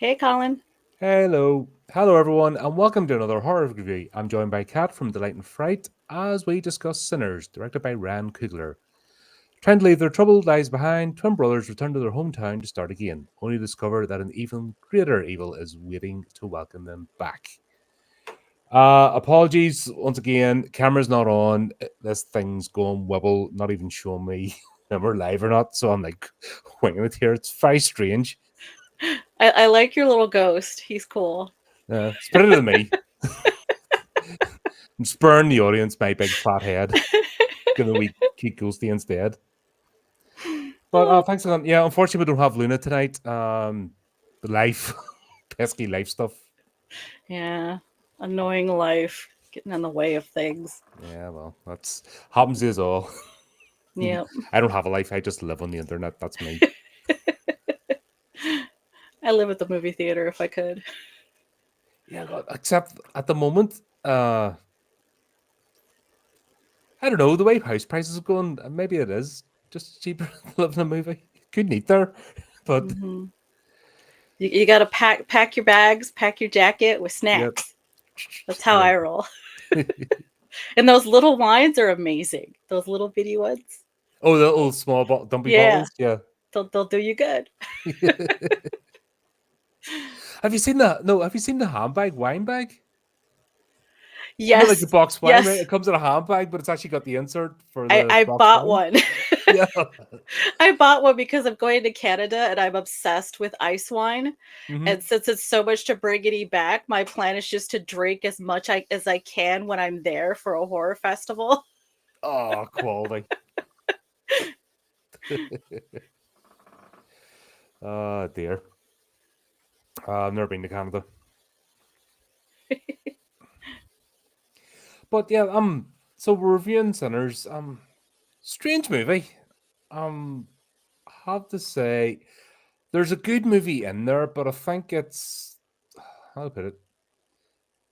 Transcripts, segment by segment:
Hey, Colin. Hello everyone, and welcome to another horror review. I'm joined by Kat from Delight In Fright as we discuss Sinners, directed by Ryan Coogler. Trying to leave their troubled lives behind, twin brothers return to their hometown to start again, only to discover that an even greater evil is waiting to welcome them back. Apologies once again, camera's not on. This thing's going wibble, not even showing me if we're live or not, so I'm like winging it here. It's very strange. I like your little ghost. He's cool. It's better than me. And spurn the audience, my big fat head. Give a wee cute ghosty instead. But Oh, thanks again. Yeah, unfortunately, we don't have Luna tonight. The life, pesky life stuff. yeah. Annoying life getting in the way of things. Yeah, well, that's happens is all. Yep. I don't have a life. I just live on the internet. That's me. I live at the movie theater if I could. Yeah, except at the moment, I don't know the way house prices are going. Maybe it is just cheaper to live in a movie. Couldn't eat there, but hmm you got to pack your bags, pack your jacket with yep. snacks. That's how I roll. And those little wines are amazing. Those little bitty ones. Oh, the little small dumpy Yeah, bottles. Yeah. they'll do you good. Have you seen the no? Have you seen the handbag wine bag? Like the Yes, box wine, right? yes. It comes in a handbag, but it's actually got the insert for I the I box bought wine. one. Yeah. I bought one because I'm going to Canada and I'm obsessed with ice wine. hmm And since it's so much to bring any back, my plan is just to drink as much as I can when I'm there for a horror festival. Oh, quality. Oh dear. I've never been to Canada, but yeah. So we're reviewing Sinners. Strange movie. Um, I have to say, there's a good movie in there, but I think it's how to put it.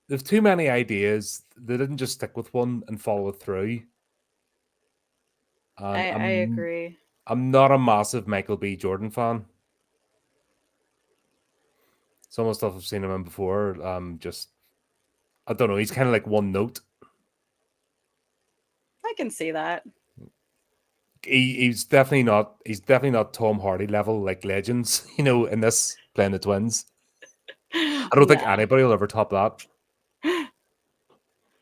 There's too many ideas. They didn't just stick with one and follow it through. And I agree. I'm not a massive Michael B. Jordan fan. Some of the stuff I've seen him in before, just I don't know. He's kind of like one note. I can see that. He's definitely not. He's definitely not Tom Hardy level like legends. In this playing the twins. I don't think No. anybody will ever top that.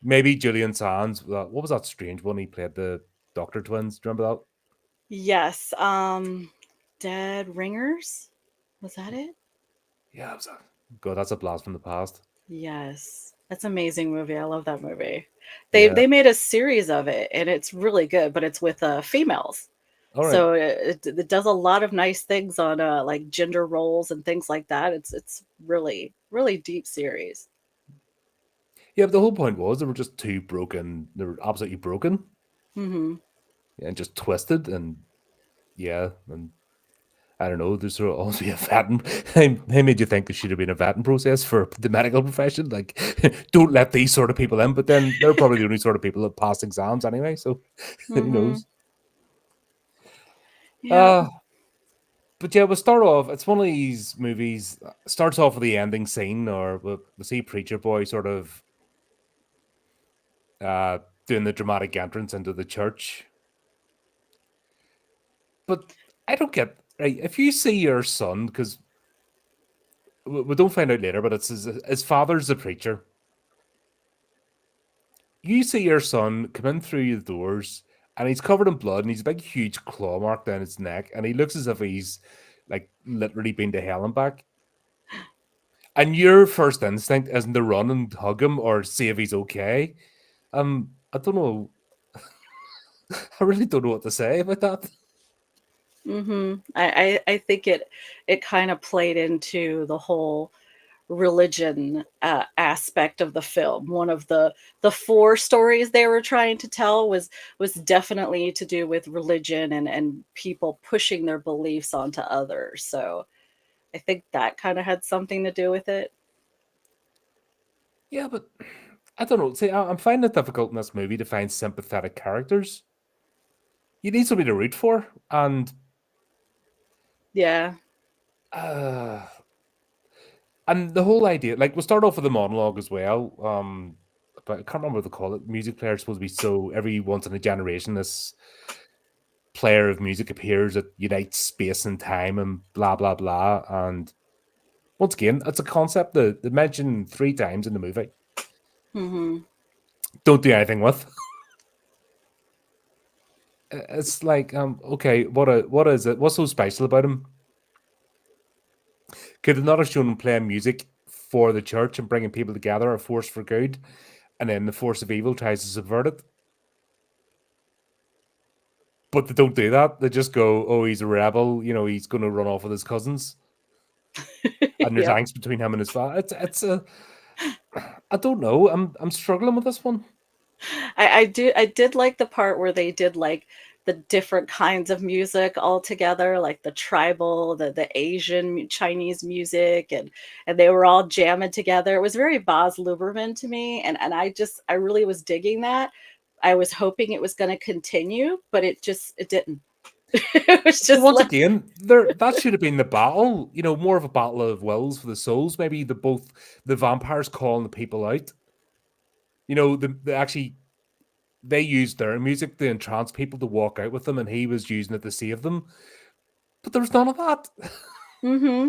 Maybe Julian Sands. What was that strange one he played the Doctor Twins? Do you remember that? Yes. Dead Ringers? Was that it? Yeah, it was God. That's a blast from the past. Yes. That's an amazing movie. I love that movie. They Yeah. they made a series of it and it's really good, but it's with females. All right. So it does a lot of nice things on like gender roles and things like that. It's really really deep series. Yeah, but the whole point was they were just too broken. They were absolutely broken, hmm and just twisted, and yeah, and I don't know. There's sort of also a vetting. They made you think there should have been a vetting process for the medical profession. Like, don't let these sort of people in. But then they're probably the only sort of people that pass exams anyway. So who hmm knows? Yeah. Uh but yeah, we'll start off. It's one of these movies. Starts off with the ending scene, or we'll see Preacher Boy sort of uh doing the dramatic entrance into the church. But I don't get right. If you see your son, because we don't find out later, but it's his father's the preacher. You see your son come in through the doors and he's covered in blood and he's a big, huge claw mark down his neck and he looks as if he's like literally been to hell and back. And your first instinct isn't to run and hug him or see if he's okay. I don't know. I really don't know what to say about that. I think it kind of played into the whole religion aspect of the film. One of the four stories they were trying to tell was definitely to do with religion and people pushing their beliefs onto others. So I think that kind of had something to do with it. Yeah, but I don't know. See, I'm finding it difficult in this movie to find sympathetic characters. You need somebody to root for, and Yeah. uh, And the whole idea, like, we'll start off with a monologue as well. But I can't remember what they call it. Music player is supposed to be so every once in a generation, this player of music appears that unites space and time and blah blah blah. And once again, it's a concept that they mentioned 3 times in the movie. Hmm. Don't do anything with. It's like, okay, what is it? What's so special about him? Could it not have shown him playing music for the church and bringing people together, a force for good, and then the force of evil tries to subvert it? But they don't do that. They just go, "Oh, he's a rebel. You know, he's going to run off with his cousins." And there's Yep. angst between him and his father. It's a I don't know. I'm struggling with this one. I did like the part where they did like the different kinds of music all together, like the tribal, the Asian Chinese music, and they were all jamming together. It was very Baz Luhrmann to me, and I really was digging that. I was hoping it was going to continue, but it didn't. It was But just once like, again, there that should have been the battle. You know, more of a battle of wills for the souls. Maybe the vampires calling the people out. You know, the actually they used their music to entrance people to walk out with them, and he was using it to save them. But there was none of that.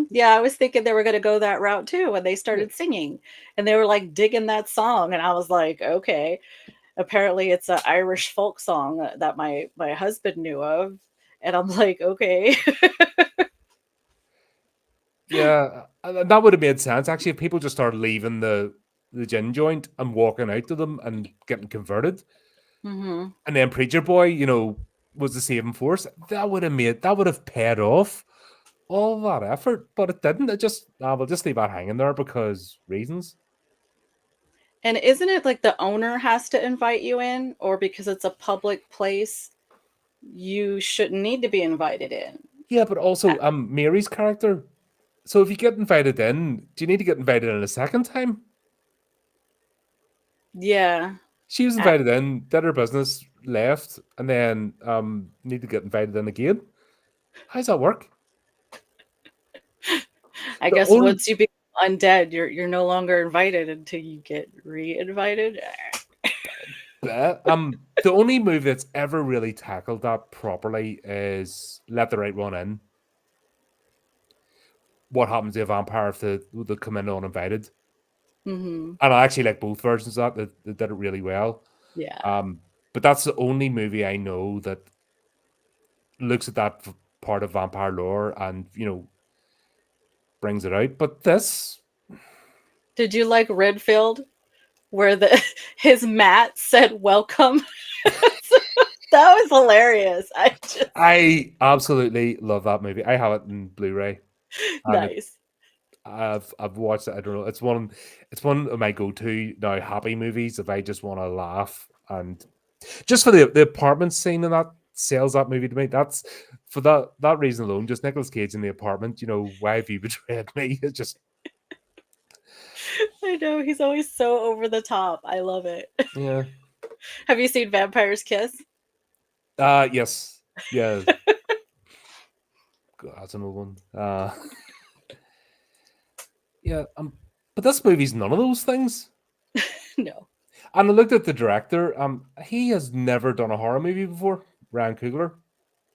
yeah, I was thinking they were going to go that route too when they Yeah. started singing, and they were like digging that song, and I was like, okay. Apparently it's an Irish folk song that my husband knew of, and I'm like, okay. Yeah, and that would have made sense actually if people just started leaving the gin joint and walking out to them and getting converted, Hmm. and then Preacher Boy, you know, was the saving force. That would have paid off all that effort, but it didn't. It just we'll just leave that hanging there because reasons. And isn't it like the owner has to invite you in, or because it's a public place, you shouldn't need to be invited in? Yeah, but Uh, also Mary's character. So if you get invited in, do you need to get invited in a second time? yeah. She was I, invited in, did her business, left, and then need to get invited in again. How's that work? I The guess only once you become undead, you're no longer invited until you get re-invited. the only movie that's ever really tackled that properly is Let the Right One In. What happens to a vampire if they come in uninvited? Hmm. And I actually like both versions of that. They did it really well. Yeah. Um, but that's the only movie I know that looks at that part of vampire lore and brings it out. But this, Did you like Redfield, where the his mat said welcome? That was hilarious. I just I absolutely love that movie. I have it in Blu-ray, and nice. I've watched it. I don't know. It's one of my go-to now happy movies if I just want to laugh and just for the apartment scene and that sells that movie to me. That's for that reason alone. Just Nicolas Cage in the apartment. You know, why have you betrayed me? It's just I know he's always so over the top. I love it. yeah. Have you seen Vampires Kiss? Yes, yeah. God, that's another one. Yeah. But this movie's none of those things. No. And I looked at the director. He has never done a horror movie before. Ryan Coogler.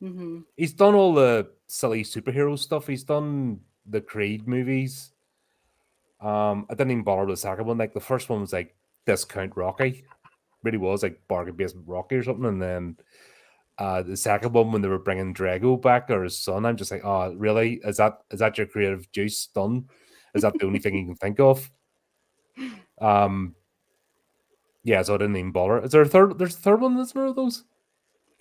Hmm. He's done all the silly superhero stuff. He's done the Creed movies. I didn't even bother with the second one. Like the first one was like Discount Rocky, really was like Bargain Basement Rocky or something. And then the second one when they were bringing Drago back or his son, I'm just like, oh, really? Is that your creative juice done? Is that the only thing you can think of? Um, yeah, so I didn't even bother. Is there a third? There's a third one that's one of those.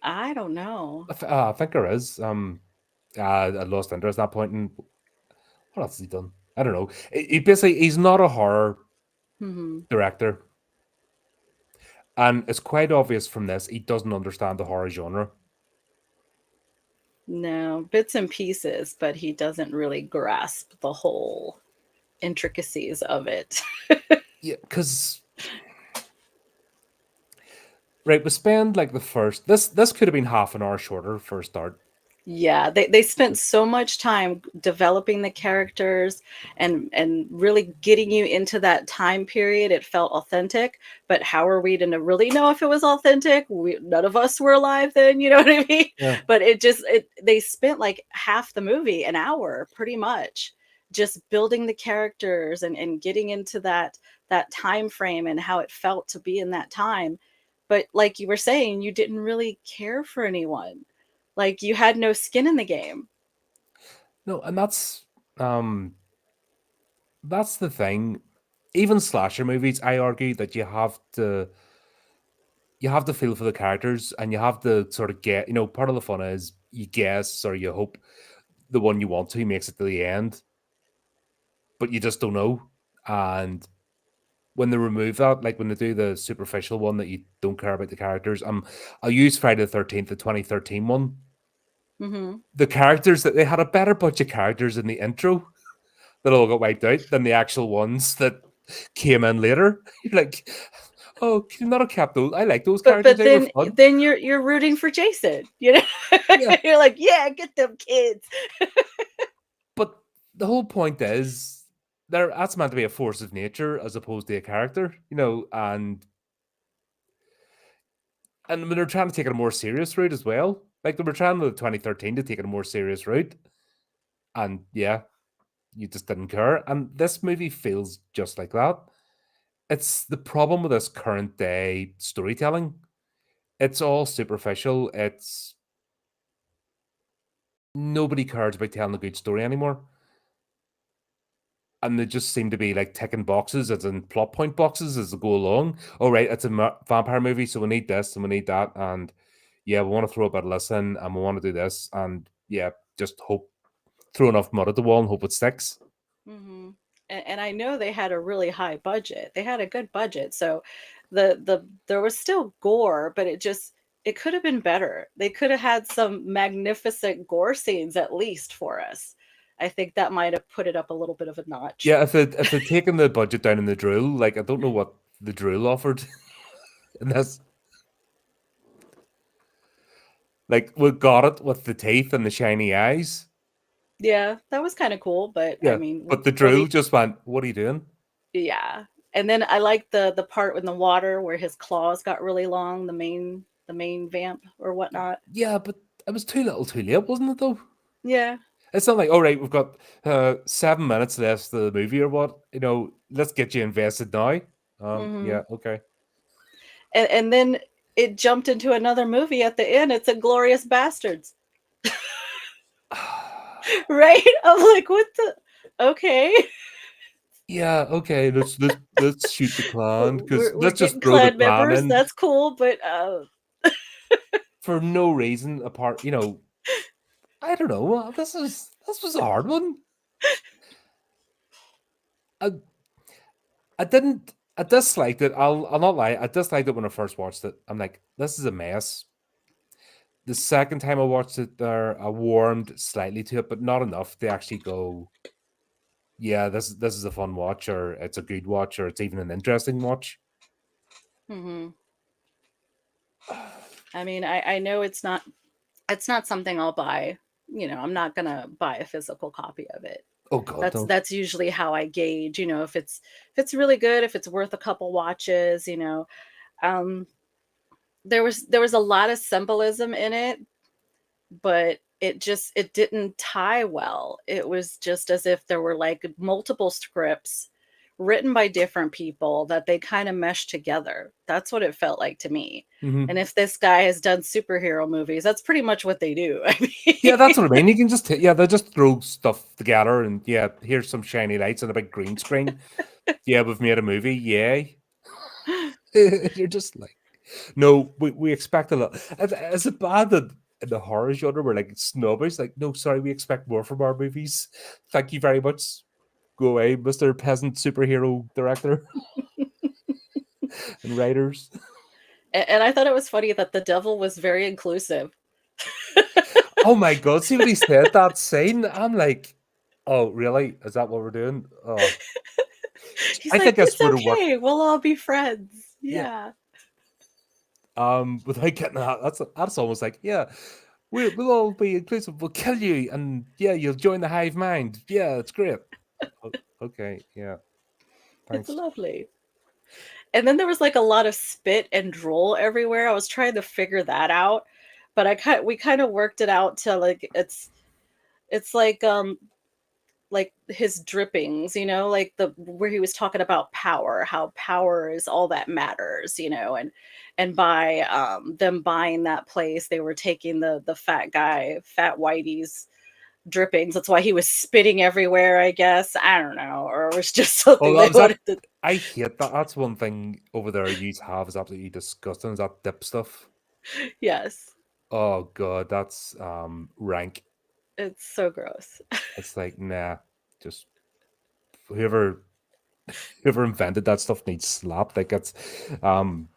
I don't know. I think there is. I lost interest at that point. And what else has he done? I don't know. He's not a horror Hmm. director, and it's quite obvious from this he doesn't understand the horror genre. No, bits and pieces, but he doesn't really grasp the whole intricacies of it. Yeah, because right, we spend like the first this could have been half an hour shorter for a start. Yeah, they spent so much time developing the characters and really getting you into that time period. It felt authentic, but how are we to really know if it was authentic? None of us were alive then, you know what I mean? Yeah. But they spent like half the movie, an hour pretty much, just building the characters and getting into that time frame and how it felt to be in that time. But like you were saying, you didn't really care for anyone, like you had no skin in the game. No, and um that's the thing. Even slasher movies, I argue that you have to feel for the characters and you have to sort of get, part of the fun is you guess or you hope the one you want to makes it to the end, but you just don't know. And when they remove that, like when they do the superficial one that you don't care about the characters, I'll use Friday the 13th, the 2013 one. Hmm. The characters that they had a better bunch of characters in the intro that all got wiped out than the actual ones that came in later. You're like, oh, could you not have kept those? I like those characters. But They were then fun. you're rooting for Jason, you know. Yeah. You're like, yeah, get them kids. But the whole point is that's meant to be a force of nature as opposed to a character, and when they're trying to take it a more serious route as well. Like they were trying with 2013 to take it a more serious route. And yeah, you just didn't care. And this movie feels just like that. It's the problem with this current day storytelling. It's all superficial. It's nobody cares about telling a good story anymore. And they just seem to be like ticking boxes, as in plot point boxes, as they go along. All right, it's a vampire movie, so we need this and we need that, and yeah, we want to throw a bit of listen, and we want to do this, and yeah, just hope throw enough mud at the wall and hope it sticks. Hmm. And I know they had a really high budget. They had a good budget, so the there was still gore, but it could have been better. They could have had some magnificent gore scenes at least for us. I think that might have put it up a little bit of a notch. Yeah, if they're taking the budget down in the drill, like I don't know what the drill offered in this. Like we got it with the teeth and the shiny eyes. Yeah, that was kind of cool, but I Yeah, mean, but the what do drill you, just went, "What are you doing?" yeah. And then I like the part in the water where his claws got really long, the main vamp or whatnot. Yeah, but it was too little, too late, wasn't it? Though Yeah. it's not like, all right, we've got 7 minutes left of the movie or what. Let's get you invested now. Hmm. Yeah, okay. And then it jumped into another movie at the end. It's a Glorious Bastards. Right? I'm like, what the okay. Yeah, okay. Let's shoot the clan because We're let's just getting throw the clan clan members. in That's cool, but for no reason apart. I don't know. This was a hard one. I I didn't. I disliked it. I'll not lie. I disliked it when I first watched it. I'm like, this is a mess. The second time I watched it, there I warmed slightly to it, but not enough to actually go, yeah, this is a fun watch, or it's a good watch, or it's even an interesting watch. mhm. I mean, I know it's not something I'll buy. You know, I'm not gonna buy a physical copy of it. Oh God, no. That's usually how I gauge, if it's really good, if it's worth a couple watches, Um, there was a lot of symbolism in it, but it didn't tie well. It was just as if there were like multiple scripts written by different people that they kind of meshed together. That's what it felt like to me. Hmm. And if this guy has done superhero movies, that's pretty much what they do. I Yeah, that's what I mean, mean. You can just yeah, they just throw stuff together, and yeah, here's some shiny lights and a big green screen. Yeah, we've made a movie. Yay! You're just like, no, we expect a lot. Is it bad that in the horror genre we're like snobbish? Like, no, sorry, we expect more from our movies. Thank you very much. Go away, Mr. Peasant Superhero Director and writers. and I thought it was funny that the devil was very inclusive. Oh my god, see what he said that scene? I'm like, oh really? Is that what we're doing? Oh, He's I think like, this it's would have worked. okay, we'll all be friends. Yeah. Yeah. Without getting that, that's almost like, yeah. we'll all be inclusive. We'll kill you, and yeah, you'll join the hive mind. Yeah, it's great. Okay, yeah, It's thanks. lovely. And then there was like a lot of spit and drool everywhere. I was trying to figure that out, but we kind of worked it out to like it's like his drippings, like the where he was talking about power, how power is all that matters, and by them buying that place, they were taking the fat guy, fat Whitey's drippings. That's why he was spitting everywhere, I guess. I don't know, or it was just Oh, something that they was that. wanted to. I hate that. That's one thing over there you have is absolutely disgusting. Is that dip stuff? Yes, Oh god, that's rank. it's so gross. It's like nah, just whoever whoever invented that stuff needs slapped. Like it's um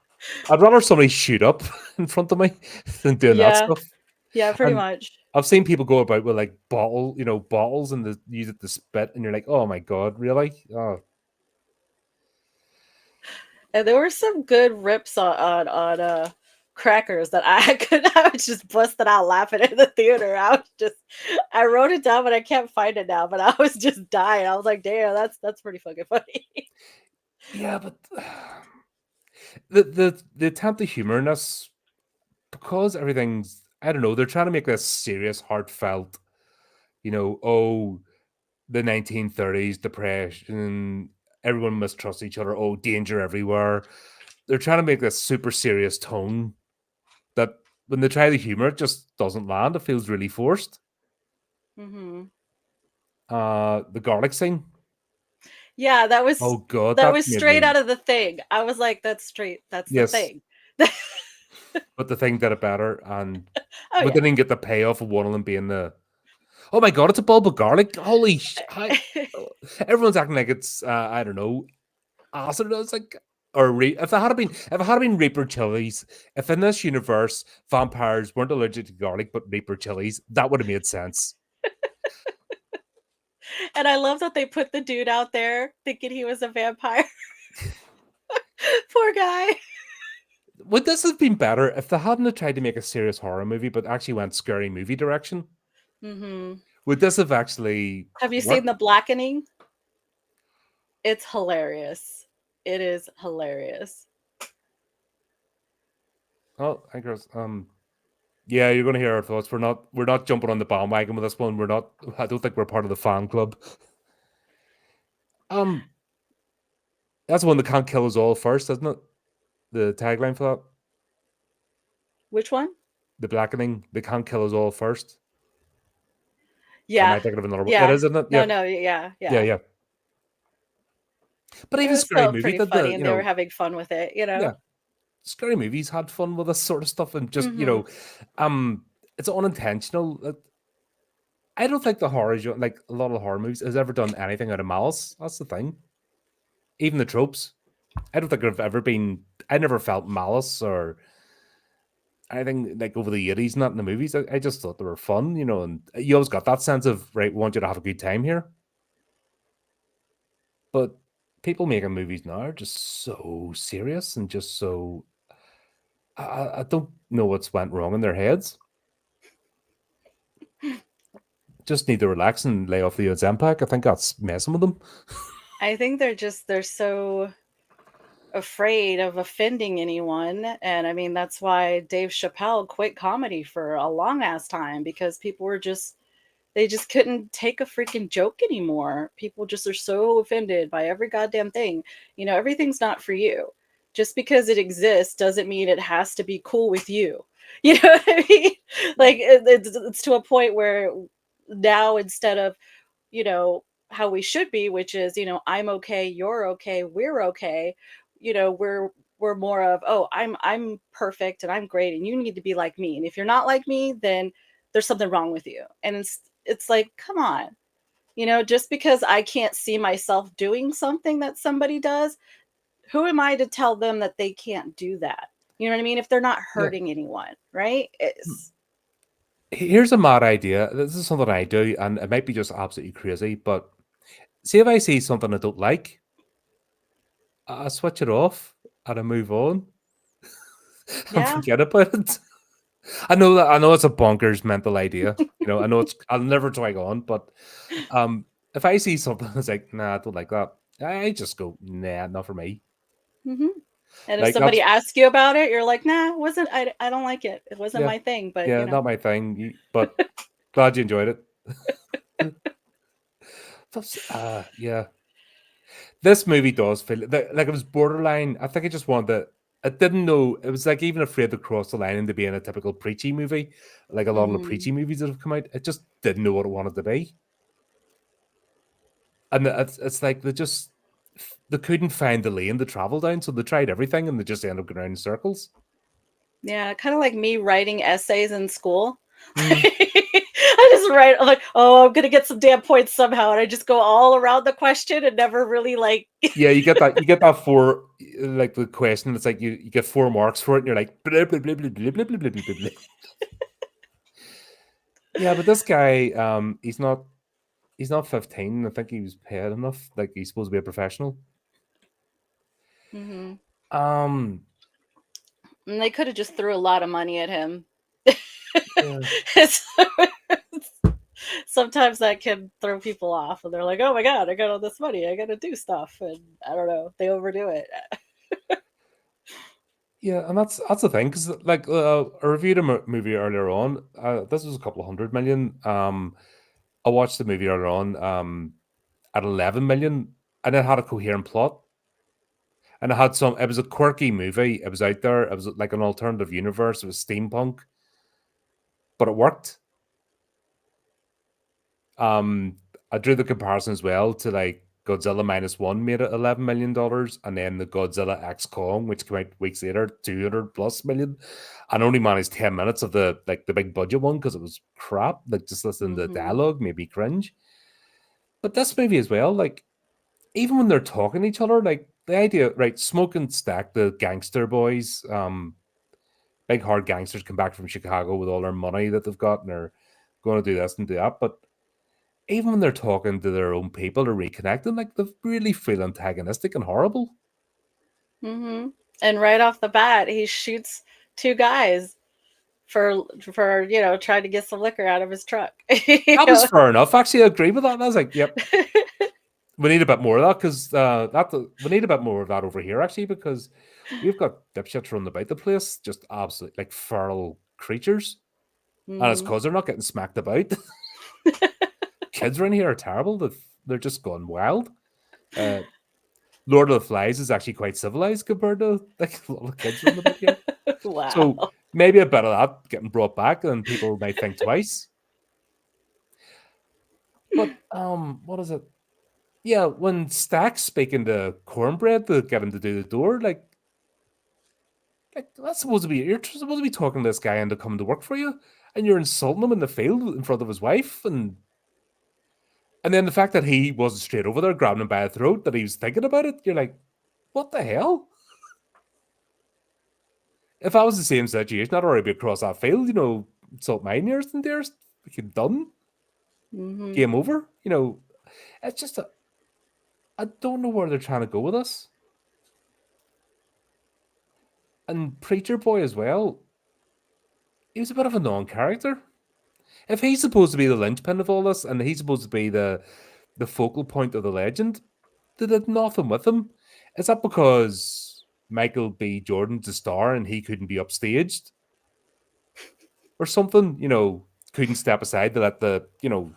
I'd rather somebody shoot up in front of me than doing that Yeah, stuff. yeah, pretty And much. I've seen people go about with like bottles and use it to spit, and you're like, oh my god, really? Oh, And there were some good rips on crackers that I could I was just busting out laughing in the theater. I wrote it down but I can't find it now, but I was just dying. I was like, damn, that's pretty fucking funny. yeah, but the attempt of humor in this, because everything's, I don't know, they're trying to make this serious, heartfelt, oh, the 1930s depression, everyone mistrusts each other, oh, danger everywhere. They're trying to make this super serious tone that when they try the humor, it just doesn't land. It feels really forced. Hmm. The garlic scene. Yeah, Oh god, that that was made straight me, out of The Thing. I was like, that's straight, that's The yes, Thing. but the thing did it better, and Oh but yeah. they didn't get the payoff of one of them being the, oh my god, it's a bulb of garlic. Holy everyone's acting like it's I don't know, acid. It's like, or if it had been Reaper chilies, if in this universe vampires weren't allergic to garlic but Reaper chilies, that would have made sense. And I love that they put the dude out there thinking he was a vampire. Poor guy. Would this have been better if they hadn't have tried to make a serious horror movie but actually went scary movie direction? Hmm. Would this have actually Have you seen worked? The Blackening? It's hilarious. It is hilarious. Oh, I guess yeah, you're gonna hear our thoughts. We're not jumping on the bandwagon with this one. We're not, I don't think we're part of the fan club. Um that's the one that can't kill us all first, isn't it? The tagline for that. Which one? The blackening, they can't kill us all first. Or am I Yeah. thinking of another one? It Yeah. is, isn't it? No, Yep. no, yeah, Yeah, yeah. yeah. But It even was scary still movie pretty did funny and they were having fun with it. yeah, scary movies had fun with this sort of stuff, and just, Mhm. it's unintentional. I don't think the horror genre, like a lot of horror movies, has ever done anything out of malice. That's the thing. Even the tropes. I don't think I've ever been. I never felt malice or anything like over the 80s, not in the movies. I just thought they were fun, and you always got that sense of, right, we want you to have a good time here. But people making movies now are just so serious and just so. I don't know what's went wrong in their heads. Just need to relax and lay off the Ozempic. I think that's messing with them. I think they're so afraid of offending anyone, and I mean that's why Dave Chappelle quit comedy for a long ass time because people were just they just couldn't take a freaking joke anymore. People just are so offended by every goddamn thing. Everything's not for you. Just because it exists doesn't mean it has to be cool with you. You know what I mean? Like it's to a point where now instead of, how we should be, which is, I'm okay, you're okay, we're okay, we're more of, oh, I'm perfect and I'm great and you need to be like me. And if you're not like me, then there's something wrong with you. And it's like, come on. Just because I can't see myself doing something that somebody does, who am I to tell them that they can't do that? You know what I mean? If they're not Yeah. hurting anyone, right? Here's a mad idea. This is something I do, and it might be just absolutely crazy, but see if I see something I don't like, I switch it off and I move on and Yeah. forget about it. I know it's a bonkers mental idea. You know, I know it's I'll never try on, but if I see something that's like, nah, I don't like that, I just go, nah, not for me. Hmm. And if Like somebody that's asks you about it, you're like, nah, it wasn't. I don't like it. It wasn't yeah, my thing. But yeah, not my thing. But glad you enjoyed it. That's yeah. This movie does feel like it was borderline. I think I just wanted to. I didn't know it was like even afraid to cross the line into being a typical preachy movie, like a lot of the Hmm. preachy movies that have come out. It just didn't know what it wanted to be, and it's like they couldn't find the lane to travel down, so they tried everything and they just ended up going around in circles. Yeah, kind of like me writing essays in school. Mm. I just write, I'm like, oh, I'm gonna get some damn points somehow, and I just go all around the question and never really like. Yeah, you get that for like the question. It's like you get 4 marks for it, and you're like, blah, blah, blah, blah, blah, blah, blah, blah, blah, blah. Yeah, but this guy, he's not 15. I think he was paid enough. Like he's supposed to be a professional. Hmm. Um, And they could have just threw a lot of money at him. yeah, It's- Sometimes that can throw people off, and they're like, "Oh my god, I got all this money, I got to do stuff," and I don't know, they overdo it. yeah, and that's the thing because like I reviewed a movie earlier on. This was a couple of 100 million. I watched the movie earlier on. At 11 million, and it had a coherent plot, and it had some. It was a quirky movie. It was out there. It was like an alternative universe. It was steampunk, but it worked. I drew the comparison as well to like Godzilla minus one made it $11 million, and then the Godzilla X Kong, which came out weeks later, 200 plus million, and only managed 10 minutes of the big budget one because it was crap. Like just listening to the Hmm. dialogue made me cringe. But this movie as well, like even when they're talking to each other, like the idea, right? Smoke and Stack, the gangster boys, big hard gangsters come back from Chicago with all their money that they've got, and they're going to do this and do that, but even when they're talking to their own people or reconnecting, like they really feel antagonistic and horrible. Hmm. And right off the bat, he shoots two guys for trying to get some liquor out of his truck. You That was know? fair enough. Actually, I agree with that. I was like, yep, we need a bit more of that because we need a bit more of that over here actually because we've got dipshits running about the place, just absolute like feral creatures, and it's Hmm. because they're not getting smacked about. Kids around here are terrible. They're just gone wild. Uh, Lord of the Flies is actually quite civilized compared to like a lot of kids running about here. Wow. So maybe a bit of that getting brought back, and people might think twice. But what is it? Yeah, when Stack's speaking to Cornbread to get him to do the door, like that's supposed to be you're supposed to be talking to this guy into coming to work for you, and you're insulting him in the field in front of his wife, and then the fact that he wasn't straight over there grabbing him by the throat, that he was thinking about it, you're like, what the hell? If I was the same situation, I'd already be across that field, insult my nearest and dearest, we could done, Hmm. game over. It's just I don't know where they're trying to go with us. And Preacher Boy as well, he was a bit of a non-character. If he's supposed to be the linchpin of all this, and he's supposed to be the focal point of the legend, they did nothing with him. Is that because Michael B. Jordan's a star and he couldn't be upstaged or something? Couldn't step aside to let the young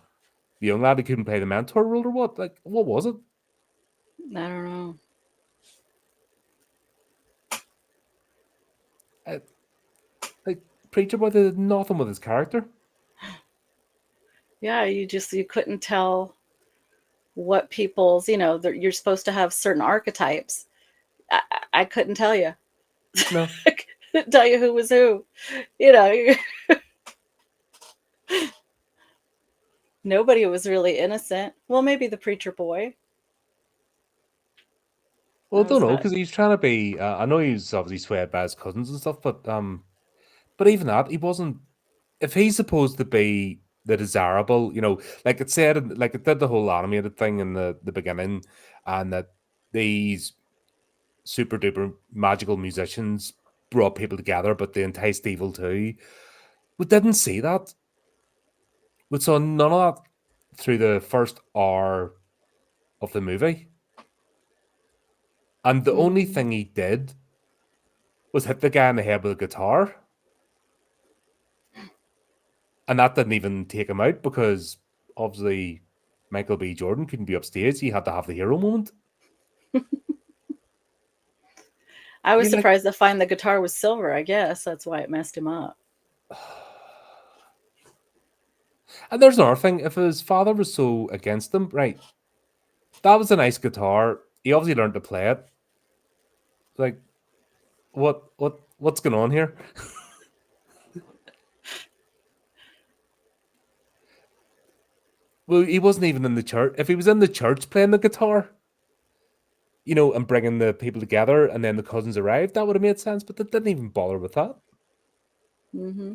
lad who couldn't play the mentor role or what? Like, what was it? I don't know. Uh, like Preacher Boy did nothing with his character. Yeah, you couldn't tell what you're supposed to have certain archetypes. I couldn't tell you. No, I couldn't tell you who was who. You know, nobody was really innocent. Well, maybe the preacher boy. well, I That was don't know about. because he's trying to be. I know he's obviously swayed by his cousins and stuff, but even that, he wasn't. If he's supposed to be the desirable, like it said, like it did the whole animated thing in the beginning, and that these super duper magical musicians brought people together, but they enticed evil too. We didn't see that. We saw none of that through the first hour of the movie. And the only Mm. thing he did was hit the guy in the head with a guitar. And that didn't even take him out because obviously Michael B. Jordan couldn't be upstage. He had to have the hero moment. I was You're like, surprised to find the guitar was silver. I guess that's why it messed him up. and there's another thing. If his father was so against him, right, that was a nice guitar. He obviously learned to play it. Like, what's going on here? Well, he wasn't even in the church. If he was in the church playing the guitar, and bringing the people together, and then the cousins arrived, that would have made sense. But they didn't even bother with that. Hmm.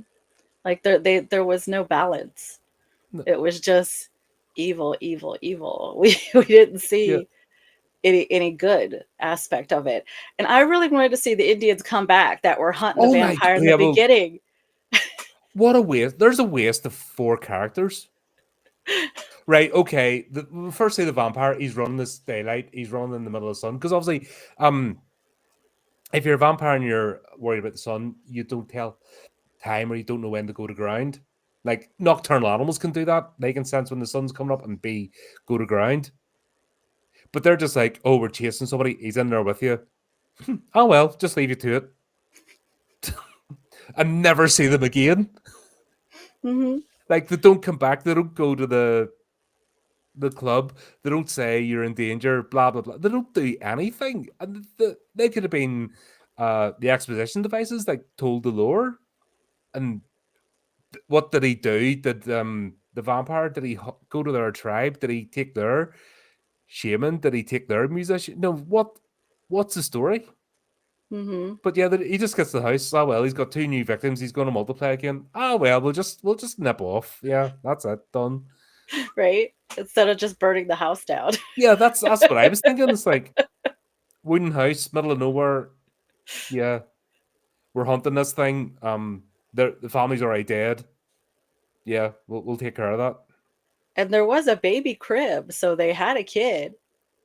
Like there was no balance. No. It was just evil, evil, evil. We didn't Yeah. see any good aspect of it. And I really wanted to see the Indians come back that were hunting the Oh my. vampire in the Yeah. Well, beginning. what a waste. There's a waste of 4 characters. Right. Okay. First, say the vampire. He's running this daylight. He's running in the middle of the sun because obviously, if you're a vampire and you're worried about the sun, you don't tell time or you don't know when to go to ground. Like nocturnal animals can do that. They can sense when the sun's coming up and go to ground. But they're just like, oh, we're chasing somebody. He's in there with you. Oh well, just leave you to it and never see them again. Hmm. Like they don't come back. They don't go to the club. They don't say you're in danger. Blah blah blah. They don't do anything, and they could have been the exposition devices like told the lore. And what did he do? Did the vampire? Did he go to their tribe? Did he take their shaman? Did he take their musician? No. What's the story? Hmm. But yeah, he just gets to the house. Oh well, he's got 2 new victims. He's going to multiply again. Oh well, we'll just nip off. Yeah, that's it. Done. Right? Instead of just burning the house down. Yeah, that's what I was thinking. It's like wooden house, middle of nowhere. Yeah, we're hunting this thing. The family's already dead. Yeah, we'll take care of that. And there was a baby crib, so they had a kid.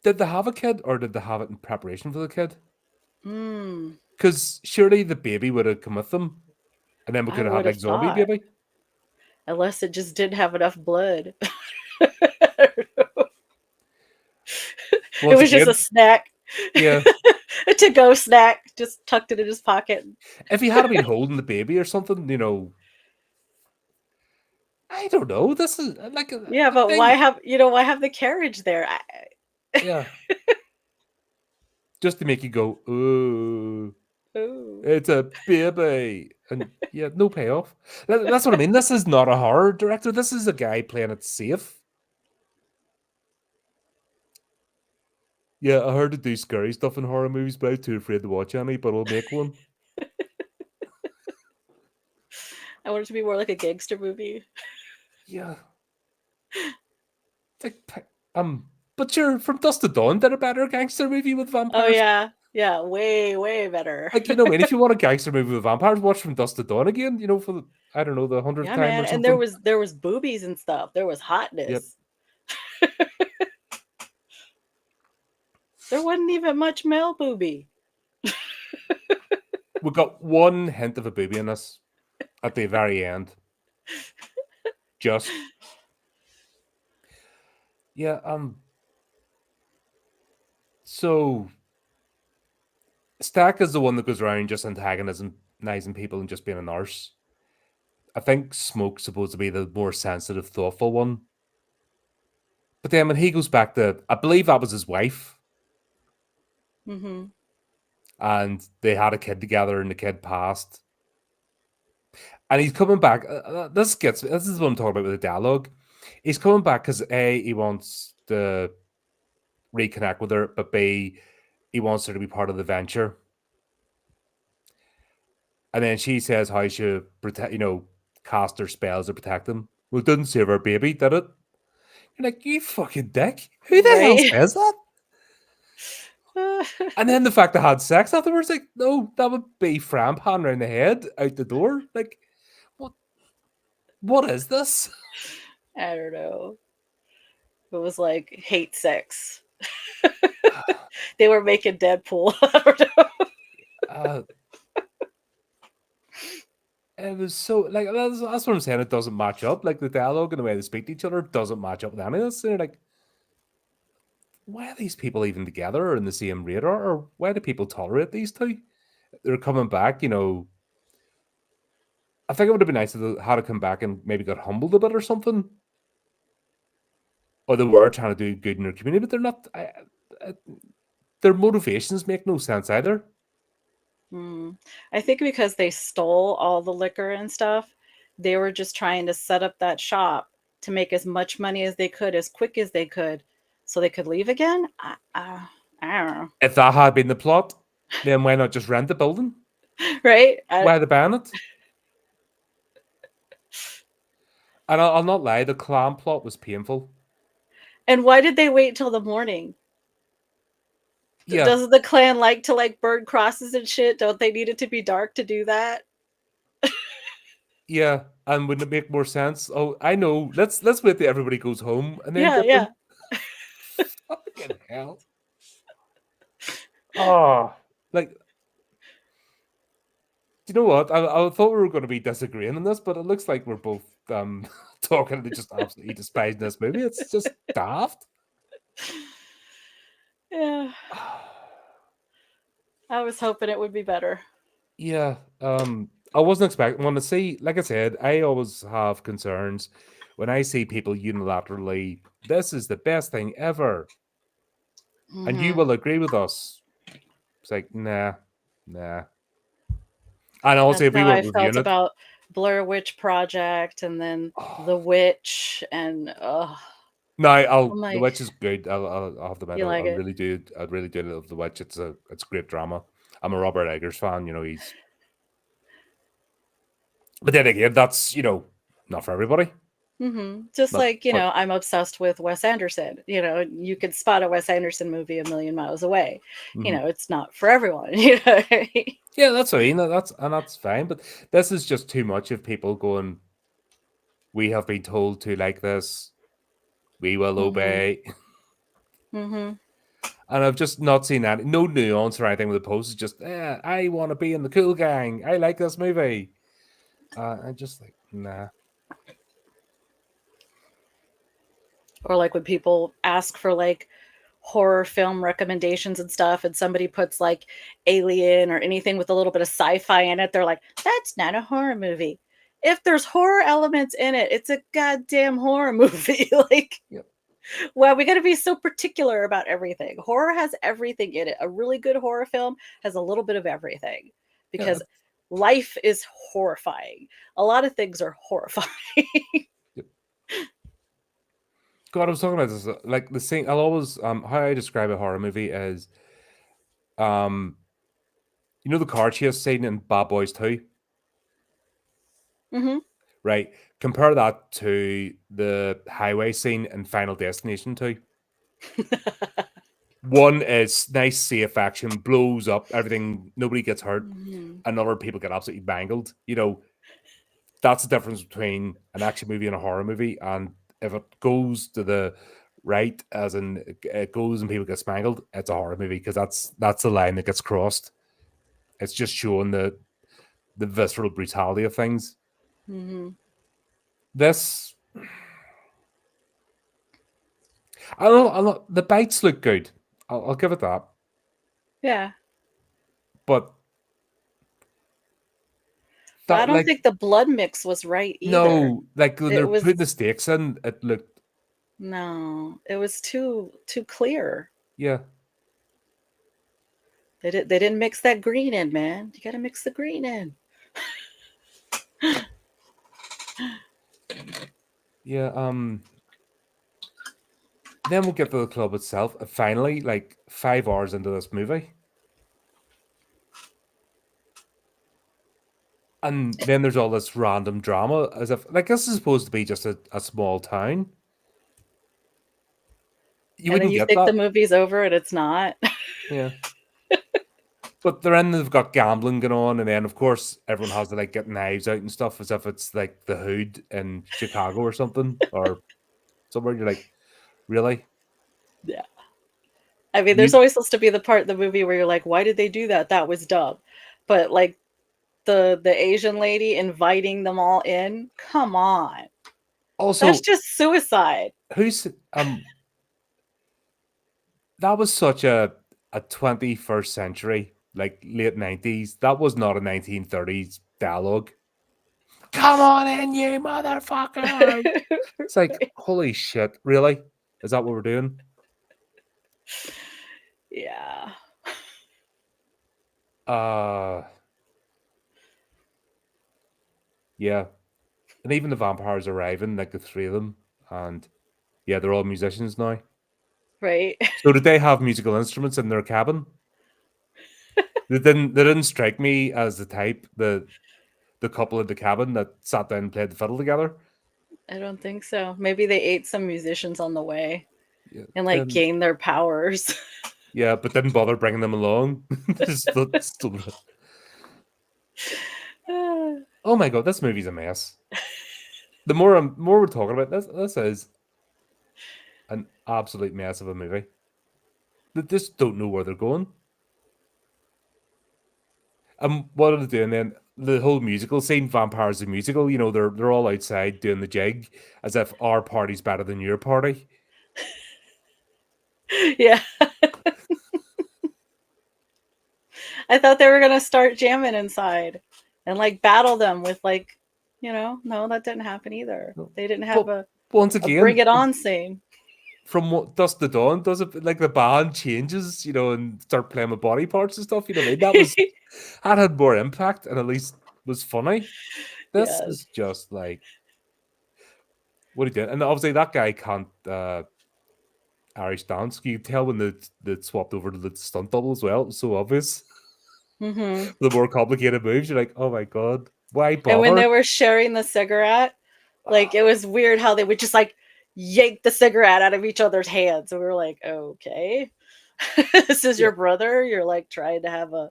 Did they have a kid, or did they have it in preparation for the kid? Mm, Because surely the baby would have come with them, and then we I could have had would like have zombie thought, baby. unless it just didn't have enough blood. It Once was just a again, snack, yeah. a to-go snack, just tucked it in his pocket. If he had been holding the baby or something, I don't know. This is like Yeah, a but thing. why have the carriage there? Yeah, just to make you go, oh, Oh. it's a baby, and yeah, no payoff. That's what I mean. This is not a horror director. This is a guy playing it safe. Yeah, I heard to do scary stuff in horror movies, but I'm too afraid to watch any. But I'll make one. I want it to be more like a gangster movie. Yeah, it's like but you're from Dust to Dawn did a better gangster movie with Oh vampires. yeah, yeah, way way better. Like I mean, if you want a gangster movie with vampires, watch From Dust to Dawn again. For the I don't know the 100th Yeah, time man, or and something. there was boobies and stuff. There was Yep. hotness. There wasn't even much male boobie. We got one hint of a booby in this at the very end. Just yeah. So Stack is the one that goes around just antagonizing people and just being a nurse. I think Smoke's supposed to be the more sensitive, thoughtful one. But then when he goes back to, I believe that was his wife, Mm-hmm. and they had a kid together, and the kid passed. And he's coming back. This is what I'm talking about with the dialogue. He's coming back because A, he wants to reconnect with her, but B, he wants her to be part of the venture. And then she says how she should protect, cast her spells to protect him. Well, it didn't save her baby, did it? You're like, you fucking dick. Who the hell Right. says that? And then the fact they had sex afterwards, like, no, that would be Fran pan around the head, out the door. Like, what? What is this? I don't know. It was like hate sex. They were making Deadpool. I don't know. uh, it was so like that's what I'm saying. It doesn't match up. Like the dialogue and the way they speak to each other doesn't match up with any of this. And you're like, why are these people even together or in the same radar? Or why do people tolerate these two? They're coming back, you know. I think it would have been nice if they had to come back and maybe got humbled a bit or something. Or they were trying to do good in their community, but they're not. I, their motivations make no sense either. Mm. I think because they stole all the liquor and stuff, they were just trying to set up that shop to make as much money as they could, as quick as they could, so they could leave again. I don't know, If that had been the plot, then why not just rent the building? right? Why the ban it? And I'll not lie, the clan plot was painful. And why did they wait till the morning? Yeah, Doesn't the clan like to like burn crosses and shit? Don't they need it to be dark to do that? yeah. And wouldn't it make more sense? Oh, I know. Let's wait till everybody goes home and then Yeah, get them. yeah. Fucking hell. Oh, like, do you know what? I thought we were going to be disagreeing on this, but it looks like we're both talking to just absolutely despising this movie. It's just daft. Yeah. I was hoping it would be better. Yeah, I wasn't expecting when to see. Like I said, I always have concerns when I see people unilaterally. This is the best thing ever, and you Hmm. will agree with us. It's like nah, nah. And also, That's if we how weren't I reviewing felt it, about Blair Witch Project and then oh, The Witch and oh, no, I'm I'll the like, witch is good. I'll have to admit, you like I it? really do. I really do love the witch. It's great drama. I'm a Robert Eggers fan. You know, he's. But then again, that's not for everybody. Just Not like, but. I'm obsessed with Wes Anderson. You could spot a Wes Anderson movie a million miles away. Mhm. It's not for everyone, you know. Yeah, that's what I mean. That's fine. But this is just too much of people going. We have been told to like this. We will Mhm. obey. Mhm. And I've just not seen that. No nuance or anything with the post. It's just, I want to be in the cool gang. I like this movie. I just like, nah. Or like when people ask for like horror film recommendations and stuff and somebody puts like Alien or anything with a little bit of sci-fi in it, they're like, that's not a horror movie. If there's horror elements in it, it's a goddamn horror movie. Like, Yep. well, we got to be so particular about everything. Horror has everything in it. A really good horror film has a little bit of everything Yeah. because life is horrifying. A lot of things are horrifying. Yep. God, I was talking about this. Like the thing, I'll always how I describe a horror movie is um the car chase scene in Bad Boys 2, Hmm. right? Compare that to the highway scene in Final Destination 2. One is nice, safe action, blows up, everything, nobody gets hurt, Hmm. and other people get absolutely mangled. That's the difference between an action movie and a horror movie. And if it goes to the right, as in it goes and people get spangled, it's a horror movie because that's the line that gets crossed. It's just showing the visceral brutality of things. Hmm. This, I don't know, the bites look good. I'll give it that. Yeah. But But I that don't like think the blood mix was right either. no, like when It they're was putting the stakes in, it looked no, it was too clear. yeah. They didn't mix that green in, man. You got to mix the green in. Yeah, then we'll get to the club itself. Finally, like 5 hours into this movie. And then there's all this random drama as if like this is supposed to be just a small town. You And then wouldn't you get think the that. movie's over and it's not. Yeah. But they're in, they've got gambling going on, and then of course everyone has to like get knives out and stuff as if it's like the Hood in Chicago or something or somewhere. You're like, really? Yeah. I mean, there's You always supposed to be the part in the movie where you're like, "Why did they do that? That was dumb." But, like, the Asian lady inviting them all in, come on. That's also just suicide. who's that was such a 21st century, like late 90s. That was not a 1930s dialogue. Come on in, you motherfucker. It's like, holy shit, really? Is that what we're doing? Yeah. Uh yeah. And even the vampires arriving, like the three of them, and yeah, they're all musicians now. Right? So did they have musical instruments in their cabin? They didn't strike me as the type, the couple in the cabin that sat down and played the fiddle together. I don't think so. Maybe they ate some musicians on the way Yeah. and, like, And gained their powers. yeah, but didn't bother bringing them along. Just oh my god, this movie's a mess. The more we're talking about this is an absolute mess of a movie. They just don't know where they're going. And what are they doing then? The whole musical scene, Vampires the Musical, they're all outside doing the jig as if our party's better than your party. Yeah. I thought they were gonna start jamming inside and, like, battle them with, like, no, that didn't happen either. They didn't have But a once bring again, it on scene. from what Dusk to Dawn does it, like the band changes, and start playing with body parts and stuff, what I mean? That had more impact and at least was funny. This Yes. is just like, what he did. And obviously that guy can't Irish dance. You can tell when they swapped over to the stunt double as well. It was so obvious. Mhm. The more complicated moves, you're like, oh my god, why And when they bother? were sharing the cigarette, like, it was weird how they would just, like, yank the cigarette out of each other's hands, and we were like, "Okay. This is Yeah. your brother? You're, like, trying to have a